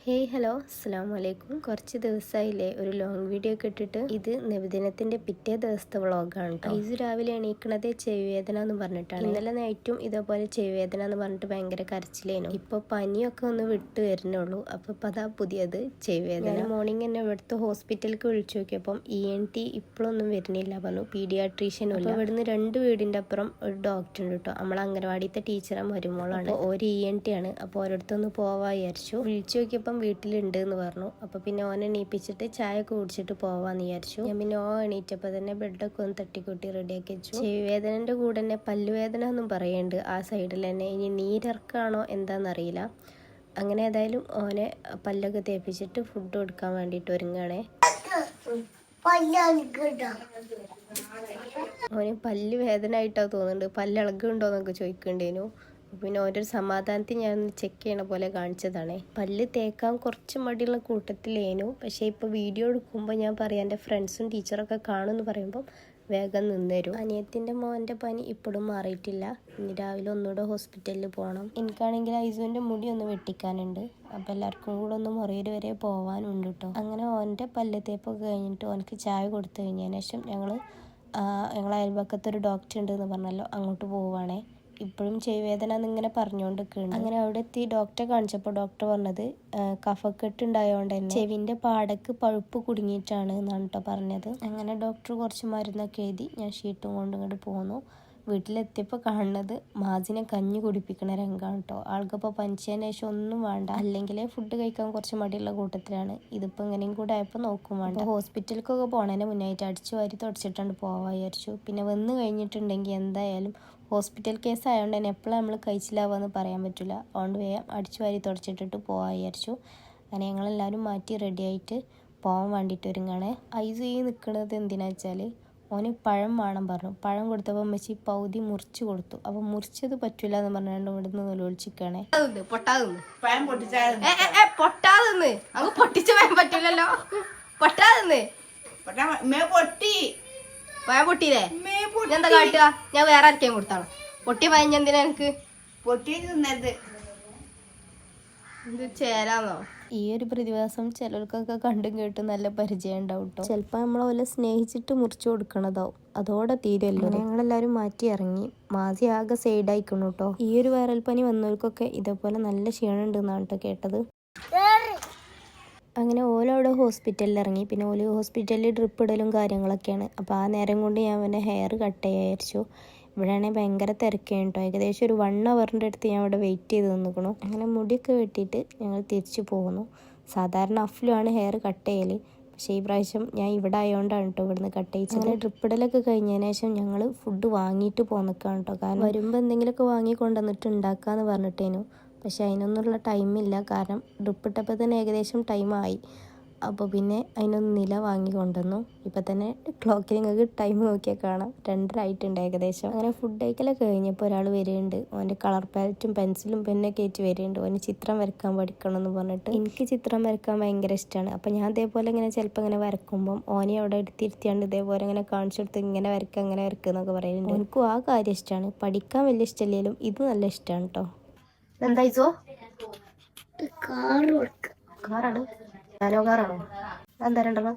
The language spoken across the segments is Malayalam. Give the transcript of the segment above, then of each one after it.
ഹേയ് ഹലോ അസ്സലാമു അലൈക്കും. കുറച്ച് ദിവസമായില്ലേ ഒരു ലോങ് വീഡിയോ ഒക്കെ ഇട്ടിട്ട്. ഇത് നബിദിനത്തിന്റെ പിറ്റേ ദിവസത്തെ വ്ളോഗാണ് കേട്ടോ. ഇത് രാവിലെ എണീക്കണതേ ചെവിവേദന എന്ന് പറഞ്ഞിട്ടാണ്. ഇന്നലെ നൈറ്റും ഇതേപോലെ ചെവിവേദന എന്ന് പറഞ്ഞിട്ട് ഭയങ്കര കരച്ചിലേനു. ഇപ്പൊ പനിയൊക്കെ ഒന്ന് വിട്ട് വരുന്നുള്ളൂ. അപ്പൊ അതാ പുതിയത് ചെവിവേദന. മോർണിംഗ് തന്നെ ഇവിടുത്തെ ഹോസ്പിറ്റലിലേക്ക് വിളിച്ചു നോക്കിയപ്പം ENT ഇപ്പോഴൊന്നും വരുന്നില്ല പറഞ്ഞു, പീഡിയാട്രീഷ്യനും ഇല്ല. ഇവിടുന്ന് 2 വീടിന്റെ അപ്പുറം ഒരു ഡോക്ടർ ഉണ്ട് കേട്ടോ. നമ്മളെ അംഗനവാടിത്തെ ടീച്ചറെ മരുമോളാണ്. ഒരു ENT ആണ്. അപ്പോൾ ഓരോരുത്തൊന്ന് പോവാ വിചാരിച്ചു. വിളിച്ചു നോക്കിയപ്പം വീട്ടിലുണ്ട് എന്ന് പറഞ്ഞു. അപ്പോൾ പിന്നെ ഓനെ എണീപ്പിച്ചിട്ട് ചായ ഒക്കെ കുടിച്ചിട്ട് പോവാന്ന് വിചാരിച്ചു. ഞാൻ പിന്നെ എണീറ്റപ്പോൾ തന്നെ ബെഡൊക്കെ ഒന്ന് തട്ടിക്കൂട്ടി റെഡിയാക്കി വെച്ചു. ചെവിവേദനന്റെ കൂടെ തന്നെ പല്ലുവേദന എന്നും പറയുന്നുണ്ട് ആ സൈഡിൽ തന്നെ. ഇനി നീരിറക്കാണോ എന്താണെന്നറിയില്ല. അങ്ങനെ ഏതായാലും ഓനെ പല്ലൊക്കെ തേപ്പിച്ചിട്ട് ഫുഡ് കൊടുക്കാൻ വേണ്ടിയിട്ട് ഒരുങ്ങാണേ. ഓന് പല്ല് വേദന ആയിട്ടാ തോന്നുന്നുണ്ട്. പല്ലിളകുണ്ടോന്നൊക്കെ ചോദിക്കേണ്ടേനു. പിന്നെ ഓരോ സമാധാനത്തിൽ ഞാൻ ചെക്ക് ചെയ്യണ പോലെ കാണിച്ചതാണേ. പല്ല് തേക്കാൻ കുറച്ച് മടിയുള്ള കൂട്ടത്തിലേനു. പക്ഷേ ഇപ്പോൾ വീഡിയോ എടുക്കുമ്പോൾ ഞാൻ പറയാം എൻ്റെ ഫ്രണ്ട്സും ടീച്ചറൊക്കെ കാണുമെന്ന് പറയുമ്പോൾ വേഗം നിന്നേരും. അനിയത്തിൻ്റെ മോൻ്റെ പനി ഇപ്പോഴും മാറിയിട്ടില്ല. ഇനി രാവിലെ ഒന്നുകൂടെ ഹോസ്പിറ്റലിൽ പോകണം. എനിക്കാണെങ്കിൽ ഐസുവിൻ്റെ മുടി ഒന്ന് വെട്ടിക്കാനുണ്ട്. അപ്പോൾ എല്ലാവർക്കും കൂടെ ഒന്ന് മുറിയിൽ വരെ പോകാനുണ്ട് കേട്ടോ. അങ്ങനെ ഓൻ്റെ പല്ല് തേപ്പൊക്കെ കഴിഞ്ഞിട്ട് ഓനക്ക് ചായ കൊടുത്തു കഴിഞ്ഞതിന് ശേഷം ഞങ്ങളെ അയൽപക്കത്തൊരു ഡോക്ടർ ഉണ്ട് എന്ന് പറഞ്ഞല്ലോ, അങ്ങോട്ട് പോവുകയാണേ. ഇപ്പോഴും ചെവിവേദന എന്നിങ്ങനെ പറഞ്ഞുകൊണ്ടിരിക്കുകയാണ്. അങ്ങനെ അവിടെ എത്തി ഡോക്ടറെ കാണിച്ചപ്പോൾ ഡോക്ടർ പറഞ്ഞത് കഫക്കെട്ട് ഉണ്ടായതുകൊണ്ട് തന്നെ ചെവിൻ്റെ പാടക്ക് പഴുപ്പ് കുടുങ്ങിയിട്ടാണ് എന്നാണ് കേട്ടോ പറഞ്ഞത്. അങ്ങനെ ഡോക്ടർ കുറച്ച് മരുന്നൊക്കെ എഴുതി ഞാൻ ഷീറ്റും കൊണ്ട് ഇങ്ങോട്ട് പോന്നു. വീട്ടിലെത്തിയപ്പോൾ കാണുന്നത് മാജിനെ കഞ്ഞി കുടിപ്പിക്കണ രംഗമാണ് കേട്ടോ. ആൾക്കിപ്പോൾ പനിച്ചതിന് ശേഷം ഒന്നും വേണ്ട, അല്ലെങ്കിലേ ഫുഡ് കഴിക്കാൻ കുറച്ച് മടിയുള്ള കൂട്ടത്തിലാണ്. ഇതിപ്പോൾ എങ്ങനെയും കൂടെ ആയപ്പോൾ നോക്കും വേണ്ട. ഹോസ്പിറ്റലിലേക്കൊക്കെ പോണതിന് മുന്നായിട്ട് അടിച്ചു വാരി തുടച്ചിട്ടാണ് പോവാൻ വിചാരിച്ചു. പിന്നെ വന്ന് കഴിഞ്ഞിട്ടുണ്ടെങ്കിൽ എന്തായാലും ഹോസ്പിറ്റൽ കേസ് ആയതുകൊണ്ട് തന്നെ എപ്പോഴും നമ്മൾ കഴിച്ചില്ലാവാന്ന് പറയാൻ പറ്റില്ല. അതുകൊണ്ട് വേഗം അടിച്ചു വാരി തുടച്ചിട്ടിട്ട് പോകാൻ വിചാരിച്ചു. അങ്ങനെ ഞങ്ങളെല്ലാവരും മാറ്റി റെഡിയായിട്ട് പോകാൻ വേണ്ടിയിട്ട് ഒരുങ്ങാണ്. ഐസു ഈ നിൽക്കുന്നത് എന്തിനാ വെച്ചാൽ ഓന് പഴം വേണം പറഞ്ഞു. പഴം കൊടുത്തപ്പോൾ അമ്മച്ചി പകുതി മുറിച്ച് കൊടുത്തു. അപ്പോൾ മുറിച്ചത് പറ്റൂല എന്ന് പറഞ്ഞുകൊണ്ട് ഇവിടുന്ന് നൊലോളിച്ചിരിക്കുകയാണേ. പൊട്ടാതെന്ന് അങ്ങ് പൊട്ടിച്ച് പഴം പറ്റൂലല്ലോ. പൊട്ടാതെന്ന് പഴം പൊട്ടിയില്ലേ? എന്താ കാട്ടുക? ഞാൻ വേറെ ആർക്കേം കൊടുത്താണോ? പൊട്ടിയ പഴം എന്തിനാ എനിക്ക്? ഇത് ചേരാന്നോ? ഈ ഒരു പ്രതിഭാസം ചിലർക്കൊക്കെ കണ്ടും കേട്ടും നല്ല പരിചയം ഉണ്ടാവും കേട്ടോ. ചിലപ്പോൾ നമ്മളെ സ്നേഹിച്ചിട്ട് മുറിച്ചു കൊടുക്കണതാവും. അതോടെ തീരുമല്ലോ. ഞങ്ങളെല്ലാവരും മാറ്റി ഇറങ്ങി. മാസി ആകെ സൈഡായിക്കണം കേട്ടോ. ഈ ഒരു വൈറൽ പനി വന്നവർക്കൊക്കെ ഇതേപോലെ നല്ല ക്ഷീണം ഉണ്ടെന്നാണ് കേട്ടോ കേട്ടത്. അങ്ങനെ ഓലവിടെ ഹോസ്പിറ്റലിൽ ഇറങ്ങി. പിന്നെ ഓല് ഹോസ്പിറ്റലിൽ ഡ്രിപ്പ് ഇടലും കാര്യങ്ങളൊക്കെയാണ്. അപ്പോൾ ആ നേരം കൊണ്ട് ഞാൻ പിന്നെ ഹെയർ കട്ട് ചെയ്യായിരിച്ചു. ഇവിടെയാണെങ്കിൽ ഭയങ്കര തിരക്കാണ് കേട്ടോ. ഏകദേശം ഒരു 1 അവറിൻ്റെ അടുത്ത് ഞാൻ ഇവിടെ വെയിറ്റ് ചെയ്ത് നിൽക്കണു. അങ്ങനെ മുടിയൊക്കെ വെട്ടിയിട്ട് ഞങ്ങൾ തിരിച്ചു പോകുന്നു. സാധാരണ അഫ്ലുമാണ് ഹെയർ കട്ട് ചെയ്യൽ. പക്ഷേ ഈ പ്രാവശ്യം ഞാൻ ഇവിടെ ആയതുകൊണ്ടാണ് കേട്ടോ ഇവിടുന്ന് കട്ട് ചെയ്യിച്ചത്. അങ്ങനെ ഡ്രിപ്പ് ഇടലൊക്കെ കഴിഞ്ഞതിന് ശേഷം ഞങ്ങൾ ഫുഡ് വാങ്ങിയിട്ട് പോന്നിക്കാണ് കേട്ടോ. കാരണം വരുമ്പോൾ എന്തെങ്കിലുമൊക്കെ വാങ്ങി കൊണ്ടുവന്നിട്ട് ഉണ്ടാക്കാമെന്ന് പറഞ്ഞിട്ടേനു. പക്ഷെ അതിനൊന്നുള്ള ടൈമില്ല. കാരണം ഡ്രിപ്പ് ഇട്ടപ്പോൾ തന്നെ ഏകദേശം ടൈമായി. അപ്പോൾ പിന്നെ അതിനൊന്നില്ല വാങ്ങി കൊണ്ടുവന്നു. ഇപ്പം തന്നെ ക്ലോക്കിൽ നിങ്ങൾക്ക് ടൈം നോക്കിയാൽ കാണാം 2:30 ആയിട്ടുണ്ട് ഏകദേശം. അങ്ങനെ ഫുഡ് കഴിക്കലൊക്കെ കഴിഞ്ഞപ്പോൾ ഒരാൾ വരുന്നുണ്ട്. അവൻ്റെ കളർ പാലറ്റും പെൻസിലും പെന്നൊക്കെ ആയിട്ട് വരുന്നുണ്ട്. അവന് ചിത്രം വരക്കാൻ പഠിക്കണം എന്ന് പറഞ്ഞിട്ട്. എനിക്ക് ചിത്രം വരക്കാൻ ഭയങ്കര ഇഷ്ടമാണ്. അപ്പം ഞാൻ ഇതേപോലെ ഇങ്ങനെ ചിലപ്പോൾ ഇങ്ങനെ വരക്കുമ്പം ഓനെ അവിടെ എടുത്തിരുത്തിയാണ്ട് ഇതേപോലെ ഇങ്ങനെ കാണിച്ചു കൊടുത്ത് ഇങ്ങനെ വരക്കുക അങ്ങനെ വരക്കുക എന്നൊക്കെ പറയുന്നുണ്ട്. എനിക്കും ആ കാര്യം ഇഷ്ടമാണ്. പഠിക്കാൻ വലിയ ഇഷ്ടമില്ലെങ്കിലും ഇത് നല്ല ഇഷ്ടമാണ് കേട്ടോ. എന്തായിസോ കാറാണ്? ഞാനോ കാറാണോ? എന്താ രണ്ടെണ്ണം?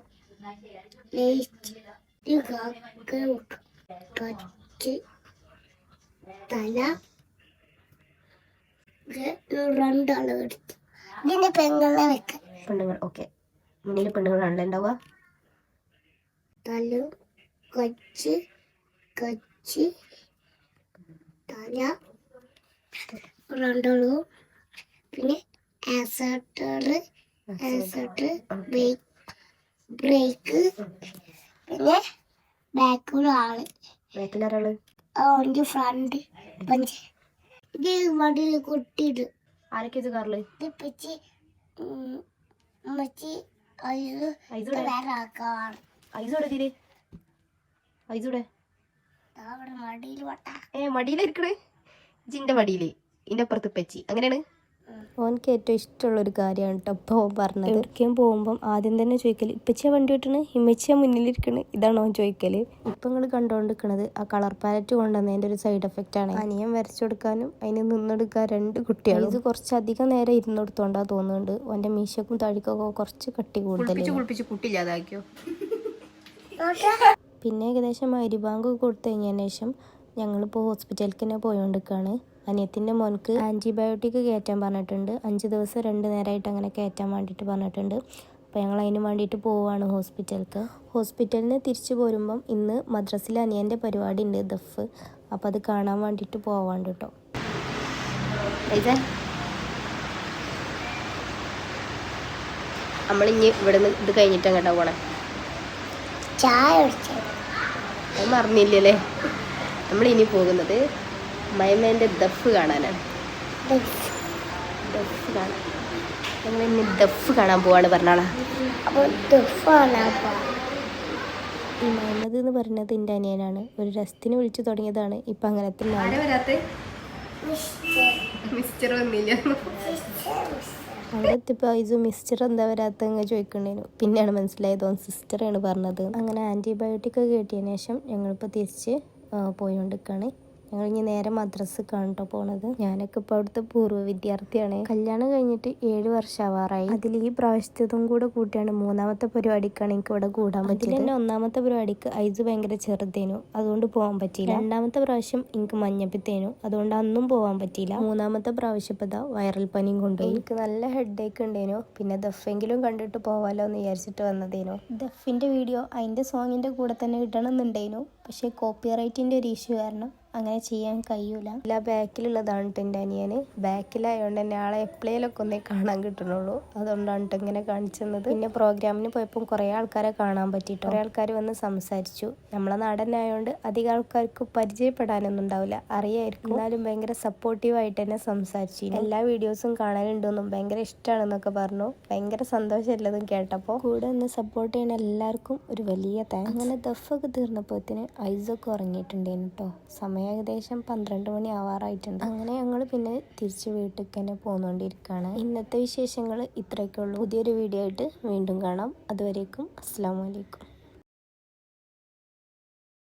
പെണ്ണുങ്ങൾ ഓക്കെ. മുന്നിൽ പെണ്ണുങ്ങളാണല്ലേ ഉണ്ടാവുക. തല കച്ച് കച്ച് തല രണ്ടാളു. പിന്നെ ബ്രേക്ക്. പിന്നെ ബാക്കിലൊരാള്. ബാക്കിലൊരാള് അവൻ്റെ ഫ്രണ്ട് ഇത് വണ്ടിയിൽ കൊട്ടിട്ട്. ആരൊക്കെ ഇത് കാറില്? മടിയിലിരിക്കണേ. ജിന്റെ മടിയില് ഇന്റെ അപ്പുറത്ത് പച്ചി. അങ്ങനെയാണ്. ഓനക്ക് ഏറ്റവും ഇഷ്ടമുള്ളൊരു കാര്യമാണ് കേട്ടോ ഇപ്പോൾ ഓൻ പറഞ്ഞത്. എവിടേക്കും പോകുമ്പം ആദ്യം തന്നെ ചോദിക്കൽ ഇപ്പച്ചിയാ വണ്ടി വിട്ടണ്, ഇമ്മച്ചിയാ മുന്നിലിരിക്കണ്, ഇതാണ് ഓൻ ചോദിക്കൽ. ഇപ്പം നിങ്ങൾ കണ്ടുകൊണ്ടിരിക്കുന്നത് ആ കളർ പാലറ്റ് കൊണ്ടുവന്നതിൻ്റെ ഒരു സൈഡ് എഫക്റ്റാണ്. അനിയൻ വരച്ചു കൊടുക്കാനും അതിന് നിന്നെടുക്കാൻ 2 കുട്ടികൾ. ഇത് കുറച്ചധികം നേരം ഇരുന്നെടുത്തോണ്ടാ തോന്നുന്നുണ്ട്. ഓൻ്റെ മീശക്കും തടിക്കൊക്കെ കുറച്ച് കട്ടി കൂടുതൽ. കുട്ടിയില്ലാതാക്കിയോ. പിന്നെ ഏകദേശം മഗ്‌രിബാങ്ക് കൊടുത്തു കഴിഞ്ഞതിന് ശേഷം ഞങ്ങളിപ്പോൾ ഹോസ്പിറ്റലിലേക്ക് തന്നെ പോയോണ്ടിരിക്കുകയാണ്. അനിയത്തിൻ്റെ മോൻക്ക് ആൻറ്റിബയോട്ടിക് കയറ്റാൻ പറഞ്ഞിട്ടുണ്ട്. 5 ദിവസം 2 നേരമായിട്ട് അങ്ങനെ കയറ്റാൻ വേണ്ടിയിട്ട് പറഞ്ഞിട്ടുണ്ട്. അപ്പോൾ ഞങ്ങൾ അതിന് വേണ്ടിയിട്ട് പോവുകയാണ് ഹോസ്പിറ്റലിലേക്ക്. ഹോസ്പിറ്റലിൽ നിന്ന് തിരിച്ചു പോരുമ്പം ഇന്ന് മദ്രസിൽ അനിയൻ്റെ പരിപാടി ഉണ്ട്, ദഫ്. അപ്പോൾ അത് കാണാൻ വേണ്ടിയിട്ട് പോവാണ്ട് കേട്ടോ. നമ്മളിഞ്ഞ് ഇവിടെ നിന്ന് ഇത് കഴിഞ്ഞിട്ട് അങ്ങോട്ടാ പോണേ. അത് മറന്നില്ലല്ലേ. നമ്മളിനി പോകുന്നത് മൈമേൻ്റെ ദഫ് കാണാനാണ്. ദഫ് കാണാൻ ഞങ്ങളിനി ദഫ് കാണാൻ പോവാണ് പറഞ്ഞാളാ. അപ്പോൾ ദഫ് കാണാൻ ഈ മൈമത് എന്ന് പറയുന്നത് എൻ്റെ അനിയനാണ്. ഒരു രസത്തിന് വിളിച്ചു തുടങ്ങിയതാണ്. ഇപ്പം അങ്ങനത്തെ അവിടെ എത്തിയപ്പോൾ ഇത് മിസ്റ്റർ എന്താ വരാത്തങ്ങ് ചോദിക്കണ്ടേനു. പിന്നെയാണ് മനസ്സിലായത് ഓൻ സിസ്റ്ററാണ് പറഞ്ഞത്. അങ്ങനെ ആൻറ്റിബയോട്ടിക് കിട്ടിയതിന് ശേഷം ഞങ്ങളിപ്പോൾ തിരിച്ച് പോയിക്കൊണ്ടിരിക്കുകയാണ്. ഞങ്ങൾ ഇനി നേരെ മദ്രസ് കാണട്ടോ പോണത്. ഞാനൊക്കെ ഇപ്പോൾ അവിടുത്തെ പൂർവ്വ വിദ്യാർത്ഥിയാണ്. കല്യാണം കഴിഞ്ഞിട്ട് 7 വർഷം ആവാറായി. അതിൽ ഈ പ്രാവശ്യത്തും കൂടെ കൂട്ടിയാണ് 3ാമത്തെ പരിപാടിക്കാണ് എനിക്ക് ഇവിടെ കൂടാൻ പറ്റിയത്. അതിൽ തന്നെ 1ാമത്തെ പരിപാടിക്ക് ഐസ് ഭയങ്കര ചെറുതേനു, അതുകൊണ്ട് പോകാൻ പറ്റിയില്ല. 2ാമത്തെ പ്രാവശ്യം എനിക്ക് മഞ്ഞപ്പിത്തേനു, അതുകൊണ്ട് അന്നും പോകാൻ പറ്റിയില്ല. 3ാമത്തെ പ്രാവശ്യം ഇപ്പോൾ ഇതാ വൈറൽ പനിയും കൊണ്ടുപോയി. എനിക്ക് നല്ല ഹെഡേക്ക് ഉണ്ടേനു. പിന്നെ ദഫെങ്കിലും കണ്ടിട്ട് പോവാലോ എന്ന് വിചാരിച്ചിട്ട് വന്നതേനു. ദഫിൻ്റെ വീഡിയോ അതിൻ്റെ സോങ്ങിൻ്റെ കൂടെ തന്നെ ഇടണമെന്നുണ്ടേനു. പക്ഷേ കോപ്പിറൈറ്റിൻ്റെ ഒരു ഇഷ്യൂ കാരണം അങ്ങനെ ചെയ്യാൻ കഴിയൂല. ഇല്ല, ബാക്കിലുള്ളതാണ് കേട്ടോ എൻ്റെ അനിയന്. ബാക്കിലായതുകൊണ്ട് തന്നെ ആളെ എപ്പോഴേലൊക്കെ ഒന്നേ കാണാൻ കിട്ടണുള്ളൂ. അതുകൊണ്ടാണ് കേട്ടോ ഇങ്ങനെ കാണിച്ചത്. പിന്നെ പ്രോഗ്രാമിന് പോയപ്പോൾ കുറേ ആൾക്കാരെ കാണാൻ പറ്റിയിട്ടോ. കുറേ ആൾക്കാർ വന്ന് സംസാരിച്ചു. നമ്മളെ നാടനായതുകൊണ്ട് അധികം ആൾക്കാർക്ക് പരിചയപ്പെടാനൊന്നും ഉണ്ടാവില്ല, അറിയായിരിക്കും. എന്നാലും ഭയങ്കര സപ്പോർട്ടീവായിട്ട് തന്നെ സംസാരിച്ചു. എല്ലാ വീഡിയോസും കാണാനുണ്ടെന്നും ഭയങ്കര ഇഷ്ടമാണെന്നൊക്കെ പറഞ്ഞു. ഭയങ്കര സന്തോഷമല്ലതും കേട്ടപ്പോൾ. കൂടെ ഒന്ന് സപ്പോർട്ട് ചെയ്യുന്ന എല്ലാവർക്കും ഒരു വലിയ താങ്ക്സ്. അങ്ങനെ ദഫൊക്കെ തീർന്നപ്പോഴത്തേന് ഐസൊക്കെ ഉറങ്ങിയിട്ടുണ്ടേനു കേട്ടോ. ഏകദേശം 12 മണി ആവാറായിട്ടുണ്ട്. അങ്ങനെ ഞങ്ങൾ പിന്നെ തിരിച്ച് വീട്ടിലേക്ക് തന്നെ പോന്നുകൊണ്ടിരിക്കുകയാണ്. ഇന്നത്തെ വിശേഷങ്ങൾ ഇത്രയൊക്കെ ഉള്ളൂ. പുതിയൊരു വീഡിയോ ആയിട്ട് വീണ്ടും കാണാം. അതുവരേക്കും അസ്സലാമു അലൈക്കും.